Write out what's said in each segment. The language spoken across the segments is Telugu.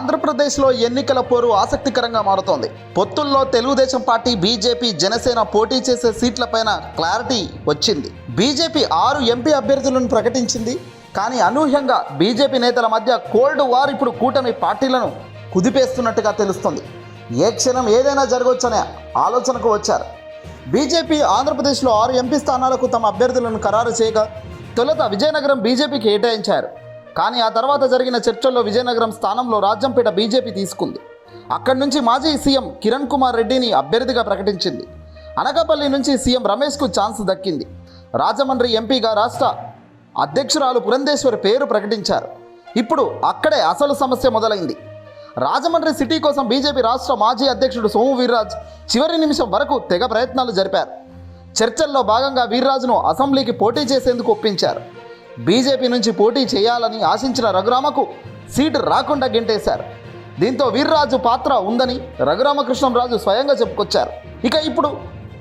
ఆంధ్రప్రదేశ్లో ఎన్నికల పోరు ఆసక్తికరంగా మారుతోంది. పొత్తుల్లో తెలుగుదేశం పార్టీ, బీజేపీ, జనసేన పోటీ చేసే సీట్లపైన క్లారిటీ వచ్చింది. బీజేపీ 6 ఎంపీ అభ్యర్థులను ప్రకటించింది. కానీ అనూహ్యంగా బీజేపీ నేతల మధ్య కోల్డ్ వార్ ఇప్పుడు కూటమి పార్టీలను కుదిపేస్తున్నట్టుగా తెలుస్తుంది. ఏ క్షణం ఏదైనా జరగవచ్చనే ఆలోచనకు వచ్చారు. బీజేపీ ఆంధ్రప్రదేశ్లో 6 ఎంపీ స్థానాలకు తమ అభ్యర్థులను ఖరారు చేయగా తొలుత విజయనగరం బీజేపీకి కేటాయించారు. కానీ ఆ తర్వాత జరిగిన చర్చల్లో విజయనగరం స్థానంలో రాజంపేట బీజేపీ తీసుకుంది. అక్కడి నుంచి మాజీ సీఎం కిరణ్ కుమార్ రెడ్డిని అభ్యర్థిగా ప్రకటించింది. అనకాపల్లి నుంచి సీఎం రమేష్కు ఛాన్స్ దక్కింది. రాజమండ్రి ఎంపీగా రాష్ట్ర అధ్యక్షురాలు పురంధేశ్వరి పేరు ప్రకటించారు. ఇప్పుడు అక్కడే అసలు సమస్య మొదలైంది. రాజమండ్రి సిటీ కోసం బీజేపీ రాష్ట్ర మాజీ అధ్యక్షుడు సోము వీర్రాజు చివరి నిమిషం వరకు తెగ ప్రయత్నాలు జరిపారు. చర్చల్లో భాగంగా వీర్రాజును అసెంబ్లీకి పోటీ చేసేందుకు ఒప్పించారు. బీజేపీ నుంచి పోటీ చేయాలని ఆశించిన రఘురామకు సీటు రాకుండా గెంటేశారు. దీంతో వీర్రాజు పాత్ర ఉందని రఘురామకృష్ణంరాజు స్వయంగా చెప్పుకొచ్చారు. ఇక ఇప్పుడు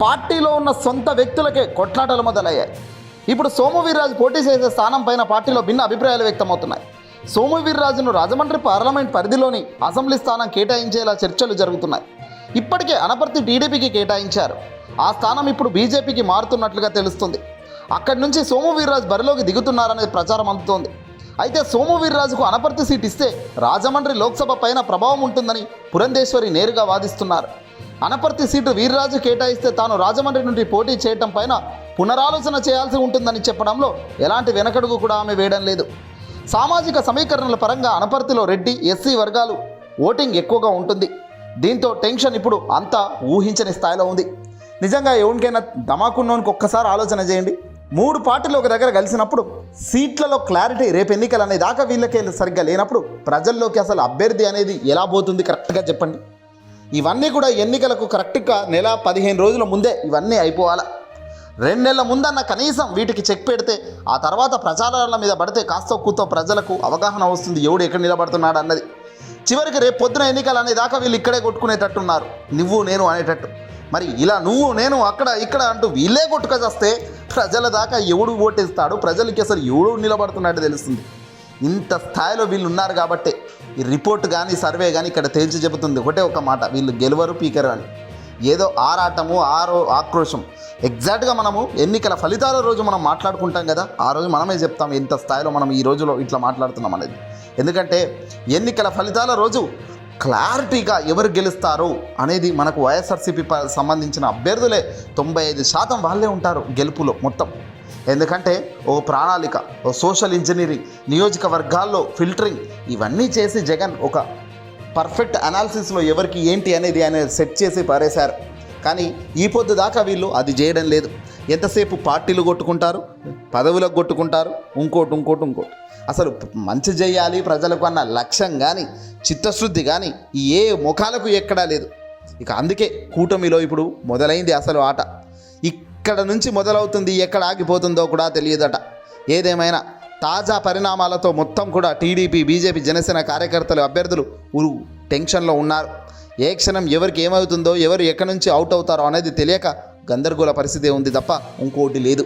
పార్టీలో ఉన్న సొంత వ్యక్తులకే కొట్లాటలు మొదలయ్యాయి. ఇప్పుడు సోము వీర్రాజు పోటీ చేసే స్థానం పైన పార్టీలో భిన్న అభిప్రాయాలు వ్యక్తమవుతున్నాయి. సోము వీర్రాజును రాజమండ్రి పార్లమెంట్ పరిధిలోని అసెంబ్లీ స్థానం కేటాయించేలా చర్చలు జరుగుతున్నాయి. ఇప్పటికే అనపర్తి టీడీపీకి కేటాయించారు. ఆ స్థానం ఇప్పుడు బీజేపీకి మారుతున్నట్లుగా తెలుస్తుంది. అక్కడి నుంచి సోము వీర్రాజు బరిలోకి దిగుతున్నారనే ప్రచారం అందుతోంది. అయితే సోము వీర్రాజుకు అనపర్తి సీట్ ఇస్తే రాజమండ్రి లోక్సభ పైన ప్రభావం ఉంటుందని పురంధేశ్వరి నేరుగా వాదిస్తున్నారు. అనపర్తి సీటు వీర్రాజు కేటాయిస్తే తాను రాజమండ్రి నుండి పోటీ చేయటం పైన పునరాలోచన చేయాల్సి ఉంటుందని చెప్పడంలో ఎలాంటి వెనకడుగు కూడా ఆమె వేయడం లేదు. సామాజిక సమీకరణల పరంగా అనపర్తిలో రెడ్డి, ఎస్సీ వర్గాలు ఓటింగ్ ఎక్కువగా ఉంటుంది. దీంతో టెన్షన్ ఇప్పుడు అంతా ఊహించని స్థాయిలో ఉంది. నిజంగా ఎవరికైనా ధమాకున్నోనికి ఒక్కసారి ఆలోచన చేయండి. 3 పార్టీలు ఒక దగ్గర కలిసినప్పుడు సీట్లలో క్లారిటీ రేపు ఎన్నికలు అనే దాకా వీళ్ళకే సరిగ్గా లేనప్పుడు ప్రజల్లోకి అసలు అభ్యర్థి అనేది ఎలా పోతుంది కరెక్ట్గా చెప్పండి. ఇవన్నీ కూడా ఎన్నికలకు కరెక్ట్గా నెల 15 రోజుల ముందే ఇవన్నీ అయిపోవాలా. 2 నెలల ముందన్న కనీసం వీటికి చెక్ పెడితే ఆ తర్వాత ప్రచారాల మీద పడితే కాస్త కూతో ప్రజలకు అవగాహన వస్తుంది ఎవడు ఎక్కడ నిలబడుతున్నాడు అన్నది. చివరికి రేపు పొద్దున ఎన్నికలు అనే దాకా వీళ్ళు ఇక్కడే కొట్టుకునేటట్టున్నారు, నువ్వు నేను అనేటట్టు. మరి ఇలా నువ్వు నేను అక్కడ ఇక్కడ అంటూ వీళ్ళే కొట్టుకొస్తే ప్రజల దాకా ఎవడు ఓటేస్తాడు, ప్రజలకి అసలు ఎవడు నిలబడుతున్నట్టు తెలుస్తుంది. ఇంత స్థాయిలో వీళ్ళు ఉన్నారు కాబట్టే ఈ రిపోర్ట్ కానీ సర్వే కానీ ఇక్కడ తేల్చి చెబుతుంది ఒకటే ఒక మాట, వీళ్ళు గెలవరు పీకరు అని. ఏదో ఆరాటము ఆక్రోశం. ఎగ్జాక్ట్గా మనము ఎన్నికల ఫలితాల రోజు మనం మాట్లాడుకుంటాం కదా, ఆ రోజు మనమే చెప్తాం ఎంత స్థాయిలో మనం ఈ రోజులో ఇట్లా మాట్లాడుతున్నాం అనేది. ఎందుకంటే ఎన్నికల ఫలితాల రోజు క్లారిటీగా ఎవరు గెలుస్తారు అనేది మనకు వైఎస్ఆర్సీపీ సంబంధించిన అభ్యర్థులే 95% వాళ్ళే ఉంటారు గెలుపులో మొత్తం. ఎందుకంటే ఓ ప్రణాళిక, ఓ సోషల్ ఇంజనీరింగ్, నియోజకవర్గాల్లో ఫిల్టరింగ్ ఇవన్నీ చేసి జగన్ ఒక పర్ఫెక్ట్ అనాలిసిస్లో ఎవరికి ఏంటి అనేది ఆయన సెట్ చేసి పారేశారు. కానీ ఈ పొద్దు దాకా వీళ్ళు అది చేయడం లేదు. ఎంతసేపు పార్టీలు కొట్టుకుంటారు, పదవులకు కొట్టుకుంటారు, ఇంకోటి. అసలు మంచి చేయాలి ప్రజలకు అన్న లక్ష్యం కానీ చిత్తశుద్ధి కానీ ఏ ముఖాలకు ఎక్కడా లేదు. ఇక అందుకే కూటమిలో ఇప్పుడు మొదలైంది అసలు ఆట. ఇక్కడ నుంచి మొదలవుతుంది, ఎక్కడ ఆగిపోతుందో కూడా తెలియదట. ఏదేమైనా తాజా పరిణామాలతో మొత్తం కూడా టీడీపీ, బీజేపీ, జనసేన కార్యకర్తలు, అభ్యర్థులు టెన్షన్లో ఉన్నారు. ఏ క్షణం ఎవరికి ఏమవుతుందో, ఎవరు ఎక్కడి నుంచి అవుట్ అవుతారో అనేది తెలియక గందరగోళ పరిస్థితి ఉంది తప్ప ఇంకోటి లేదు.